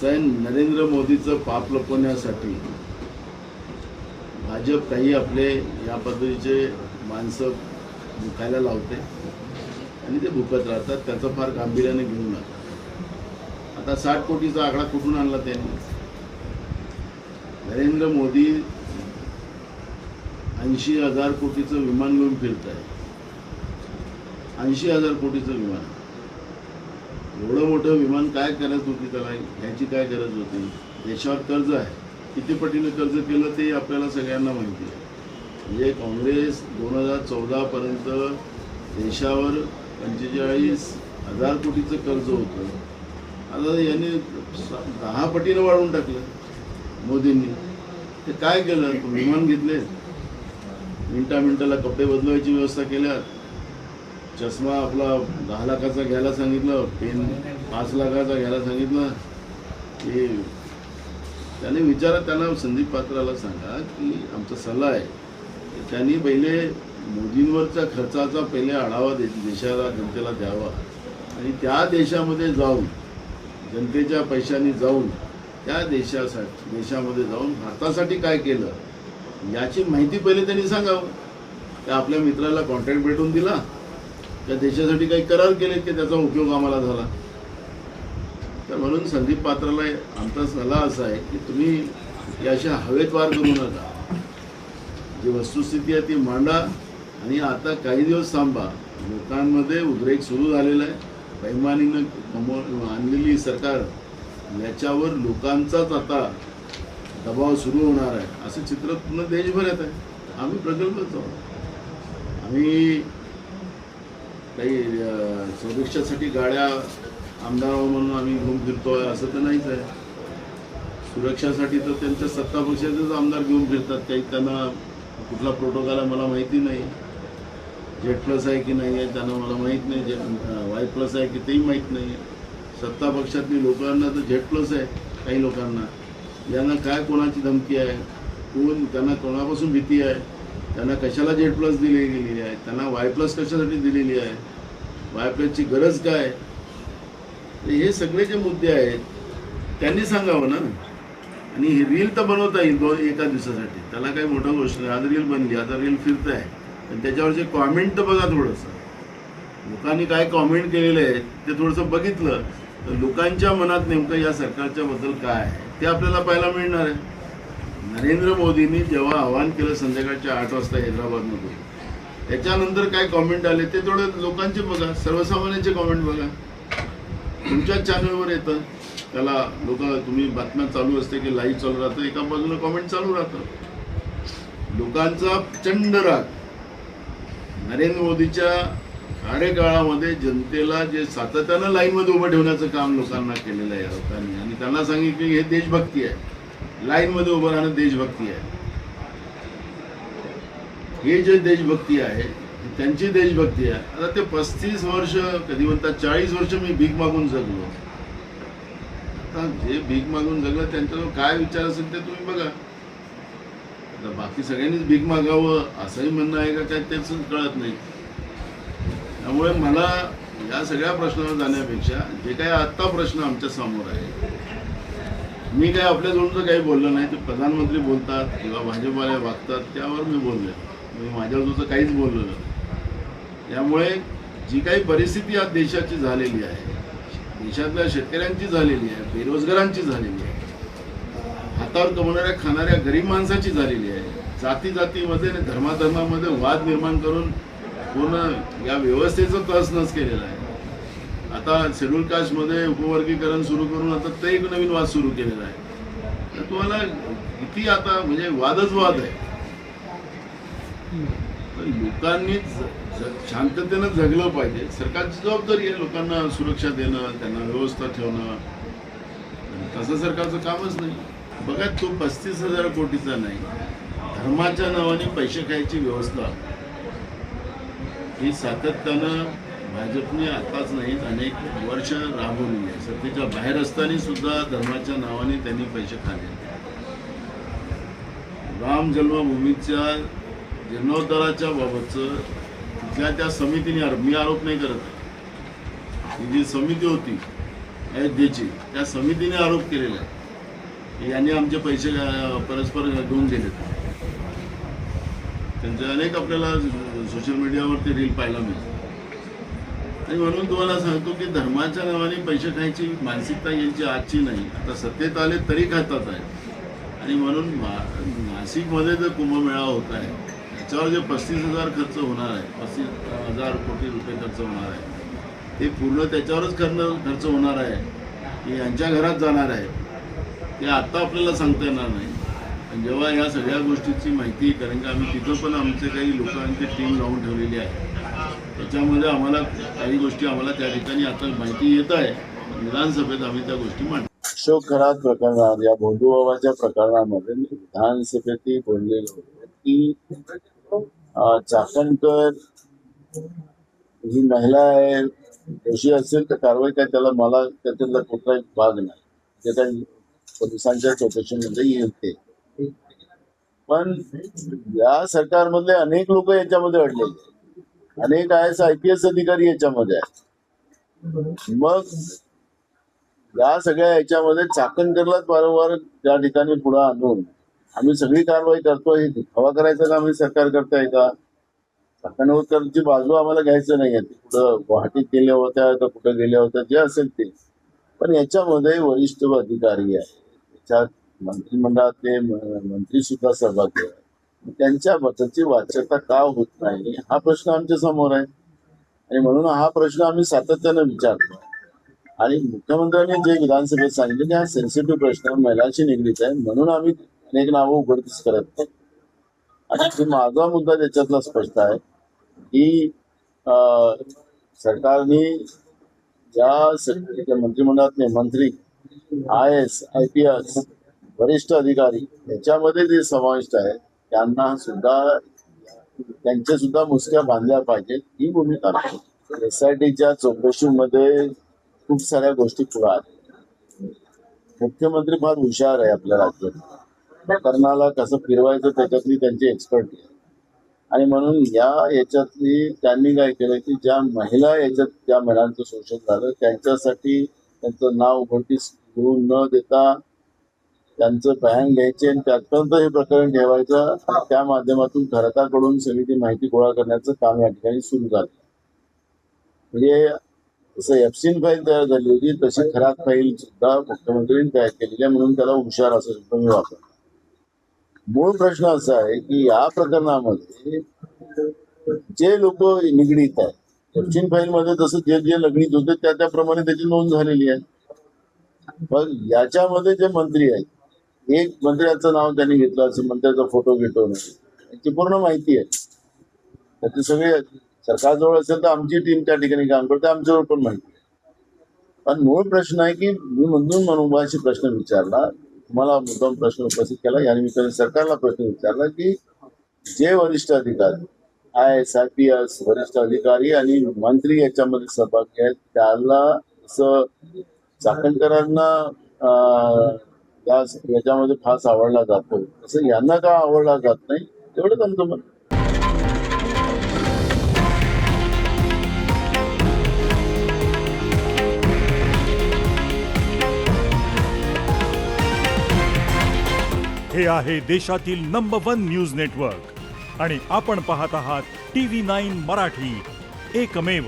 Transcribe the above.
असं आहे, नरेंद्र मोदीचं पाप लपवण्यासाठी भाजप काही आपले या पद्धतीचे माणसं भुकायला लावते आणि ते भुकत राहतात. त्याचं फार गांभीर्याने घेऊ नका. आता 60 कोटीचा आकडा कुठून आणला त्यांनी? नरेंद्र मोदी 80,000 कोटीचं विमान घेऊन फिरत आहे. 80,000 कोटीचं विमान. एवढं मोठं विमान काय करत होती, त्याला ह्याची काय गरज होती? देशावर कर्ज आहे, किती पटीने कर्ज केलं ते आपल्याला सगळ्यांना माहिती आहे. म्हणजे काँग्रेस 2014 पर्यंत देशावर 45,000 कोटीचं कर्ज होतं. आता यांनी 10 पटीनं वाढवून टाकलं मोदींनी. ते काय केलं? विमान घेतले, मिनिटाला कपडे बदलवायची व्यवस्था केल्या, चष्मा आपला 10 लाखाचा घ्यायला सांगितलं, पेन 5 लाखाचा घ्यायला सांगितलं. की त्याने विचारा, त्यांना संदीप पात्राला सांगा की आमचा सल्ला आहे की त्यांनी पहिले मोदींवरच्या खर्चाचा पहिले आढावा देशाला जनतेला द्यावा आणि त्या देशामध्ये जाऊन जनतेच्या पैशांनी जाऊन त्या देशामध्ये जाऊन भारतासाठी काय केलं याची माहिती पहिले त्यांनी सांगावं. त्या आपल्या मित्राला कॉन्ट्रॅक्ट भेटून दिला, त्या देशासाठी काही करार केले की त्याचा उपयोग आम्हाला झाला. तर म्हणून संदीप पात्राला आमचा सल्ला असा आहे की तुम्ही याच्या हवेत वार करू नका. जी वस्तुस्थिती आहे ती मांडा आणि आता काही दिवस थांबा. लोकांमध्ये उद्रेक सुरू झालेला आहे. बैमानीनं आणलेली सरकार याच्यावर लोकांचाच आता दबाव सुरू होणार आहे असं चित्र पूर्ण देशभरात आहे. आम्ही प्रगल्भच आहोत. आम्ही काही सुरक्षेसाठी गाड्या आमदार म्हणून आम्ही घेऊन फिरतोय असं तर नाहीच आहे. सुरक्षासाठी तर त्यांच्या सत्ता पक्षाचेच आमदार घेऊन फिरतात. काही त्यांना कुठला प्रोटोकॉल आहे मला माहिती नाही. जेट प्लस आहे की नाही आहे त्यांना मला माहीत नाही. वाय प्लस आहे की तेही माहीत नाही. सत्ता पक्षातली लोकांना तर जेट प्लस आहे, काही लोकांना. यांना काय कोणाची धमकी आहे, कोण त्यांना कोणापासून भीती आहे, त्यांना कशाला जेट प्लस दिली गेलेली आहे, त्यांना वाय प्लस कशासाठी दिलेली आहे, वाय प्लसची गरज काय. हे सगळे जे मुद्दे आहेत त्यांनी सांगावं ना. आणि ही रील तर बनवता येईल एका दिवसासाठी, त्याला काही मोठं गोष्ट नाही. आज रील बनली, आता रील फिरत आहे आणि त्याच्यावरचे कॉमेंट तर बघा. थोडंसं लोकांनी काय कॉमेंट केलेलं आहे ते थोडंसं बघितलं तर लोकांच्या मनात नेमकं या सरकारच्या बद्दल काय आहे ते आपल्याला पाहायला मिळणार आहे. नरेंद्र मोदींनी जेव्हा आवाहन केलं संध्याकाळच्या 8 वाजता हैदराबादमध्ये, त्याच्यानंतर काय कॉमेंट आले ते थोडं लोकांचे बघा, सर्वसामान्यांचे कॉमेंट बघा. तुमच्याच चॅनलवर येतं, त्याला लोक तुम्ही बातम्या चालू असते की लाईव्ह चालू राहतं, एका बाजूला कॉमेंट चालू राहतं. लोकांचा प्रचंड राग नरेंद्र मोदीच्या कार्यकाळामध्ये जनतेला जे सातत्यानं लाईनमध्ये उभं ठेवण्याचं काम लोकांना केलेलं आहे लोकांनी. आणि त्यांना सांगितलं की हे देशभक्ती आहे, लाईनमध्ये उभं राहणं देशभक्ती आहे. हे जे देशभक्ती आहे त्यांची देशभक्ती आहे. आता ते 35 वर्ष, कधी म्हणतात 40 वर्ष मी भीक मागून जगलो. आता जे भीक मागून जगलं त्यांच्यावर काय विचार असेल ते तुम्ही बघा. आता बाकी सगळ्यांनीच भीक मागावं असंही म्हणणं आहे का काय तेच कळत नाही. त्यामुळे मला या सगळ्या प्रश्नावर जाण्यापेक्षा जे काही आत्ता प्रश्न आमच्या समोर आहे, मी काय आपल्याजवळचं काही बोललं नाही. ते प्रधानमंत्री बोलतात किंवा भाजपवाले वागतात त्यावर मी बोलले, मी माझ्याजवळचं काहीच बोललो नाही. त्यामुळे जी काही परिस्थिती आज देशाची झालेली आहे, देशातल्या शेतकऱ्यांची झालेली आहे, बेरोजगारांची झालेली आहे, हातावर कमवणाऱ्या खाणाऱ्या गरीब माणसाची झालेली आहे, जातीमध्ये आणि धर्माधर्मामध्ये वाद निर्माण करून पूर्ण या व्यवस्थेचं तहसनस केलेलं आहे. आता शेड्यूल कास्टमध्ये उपवर्गीकरण सुरू करून आता ते एक नवीन वाद सुरू केलेला आहे. तर तुम्हाला किती आता म्हणजे वादच वाद आहे. लोकांनी शांततेनं जगलं पाहिजे. सरकारची जबाबदारी आहे लोकांना सुरक्षा देणं, त्यांना व्यवस्था ठेवणं. तसं सरकारचं कामच नाही. बघा, तो 35,000 कोटीचा नाही, धर्माच्या नावाने पैसे खायची व्यवस्था ही सातत्यानं भाजपने आताच नाही अनेक वर्ष राबवलेली आहे. सत्तेच्या बाहेर असताना सुद्धा धर्माच्या नावाने त्यांनी पैसे खाल्ले. राम जन्मभूमीच्या जीर्णोद्धाराच्या बाबतचं तिथल्या त्या समितीने, मी आरोप नाही करत, ही जी समिती होती अयोध्येची त्या समितीने आरोप केलेला आहे की यांनी आमचे पैसे परस्पर घेऊन गेलेत. त्यांचे अनेक आपल्याला सोशल मीडियावरती रील पाहायला मिळतात. आणि म्हणून तुम्हाला सांगतो की धर्माच्या नावाने पैसे खायची मानसिकता यांची आजची नाही. आता सत्तेत आले तरी खातात आहे. आणि म्हणून नाशिकमध्ये जर कुंभमेळा होत आहे त्याच्यावर जे 35,000 खर्च होणार आहे, 35,000 कोटी रुपये खर्च होणार आहे, ते पूर्ण त्याच्यावरच खर्च होणार आहे की यांच्या घरात जाणार आहे ते आत्ता आपल्याला सांगता येणार नाही. आणि जेव्हा या सगळ्या गोष्टीची माहिती, कारण की आम्ही तिथं पण आमचे काही लोकांची टीम लावून ठेवलेली आहे, त्याच्यामध्ये आम्हाला काही गोष्टी आम्हाला त्या ठिकाणी आता माहिती येत आहे. विधानसभेत आम्ही त्या गोष्टी मांडतो. अशोक खरात प्रकरणात, या भोंदूबाबाच्या प्रकरणामध्ये विधानसभेतही बोललेलो होतो की चाकणकर ही महिला आहे, दोषी असेल तर कारवाई काय, त्याला मला त्याच्यातला कुठलाही भाग नाही, जे काही पोलिसांच्या चौकशीमध्ये येते. पण या सरकारमधले अनेक लोक याच्यामध्ये अडलेले, अनेक IAS अधिकारी याच्यामध्ये आहेत. मग या सगळ्या याच्यामध्ये चाकणकरलाच वारंवार त्या ठिकाणी पुढे आणून आम्ही सगळी कारवाई करतो, हे दिखावा करायचं का आम्ही सरकार करताय का? चाकणकरची बाजू आम्हाला घ्यायचं नाहीये. कुठं गुवाहाटीत गेल्या होत्या का कुठं गेल्या होत्या, जे असेल ते. पण याच्यामध्ये वरिष्ठ अधिकारी आहे, त्याच्यात मंत्रिमंडळातले मंत्री सुद्धा सहभागी आहे. त्यांच्या मताची वाच्यता का होत नाही हा प्रश्न आमच्या समोर आहे. आणि म्हणून हा प्रश्न आम्ही सातत्यानं विचारतो. आणि मुख्यमंत्र्यांनी जे विधानसभेत सांगितलं की हा सेन्सिटिव्ह प्रश्न महिलांशी निगडीत आहे, म्हणून आम्ही अनेक नावं उघडकीस करत नाही. आणि माझा मुद्दा त्याच्यातला स्पष्ट आहे की सरकारने ज्या मंत्रिमंडळातले मंत्री, IAS IPS वरिष्ठ अधिकारी याच्यामध्ये जे समाविष्ट आहे त्यांना सुद्धा, त्यांच्या सुद्धा मुसक्या बांधल्या पाहिजेत, ही भूमिका आहे. SITच्या चौकशीमध्ये खूप साऱ्या गोष्टी पुढे आल्या. मुख्यमंत्री फार हुशार आहे आपल्या राज्यात, प्रकरणाला कसं फिरवायचं त्याच्यातली त्यांची एक्सपर्ट आहे. आणि म्हणून याच्यातली त्यांनी काय केलं की ज्या महिला याच्यात, ज्या महिलांचं शोषण झालं त्यांच्यासाठी त्यांचं नाव उघडकीस घेऊन न देता त्यांचं बयान घ्यायचे आणि त्यातपर्यंत हे प्रकरण ठेवायचं आणि त्या माध्यमातून खरताकडून सगळी ती माहिती गोळा करण्याचं काम या ठिकाणी सुरू झालं. म्हणजे जसं एफसीन फाईल तयार झाली होती तशी खरात फाईल सुद्धा मुख्यमंत्र्यांनी तयार केलेली आहे, म्हणून त्याला हुशार असं शब्द मी वापरतो. मूळ प्रश्न असा आहे की या प्रकरणामध्ये जे लोक निगडीत आहेत, एफसीन फाईल मध्ये जसं जे जे निगडीत होते त्याप्रमाणे त्याची नोंद झालेली आहे. पण याच्यामध्ये जे मंत्री आहेत, एक मंत्र्याचं नाव त्यांनी घेतलं असेल, मंत्र्याचा फोटो घेतो याची पूर्ण माहिती आहे. त्याचे सगळे सरकारजवळ असेल तर आमची टीम त्या ठिकाणी काम करते, आमच्यावर पण माहिती आहे. पण मूळ प्रश्न आहे की मी म्हणून मनोभाशी प्रश्न विचारला, तुम्हाला मुद्दाम प्रश्न उपस्थित केला, या निमित्ताने सरकारला प्रश्न विचारला की जे वरिष्ठ अधिकारी, IAS IPS वरिष्ठ अधिकारी आणि मंत्री याच्यामध्ये सहभागी आहेत, त्याला असं चाकणकरांना याच्यामध्ये फास आवडला जातो, असं यांना का आवडला जात नाही, तेवढंच आमचं म्हणणं. हे आहे देशातील नंबर 1 न्यूज नेटवर्क आणि आपण पाहत आहात TV9 मराठी, एकमेव.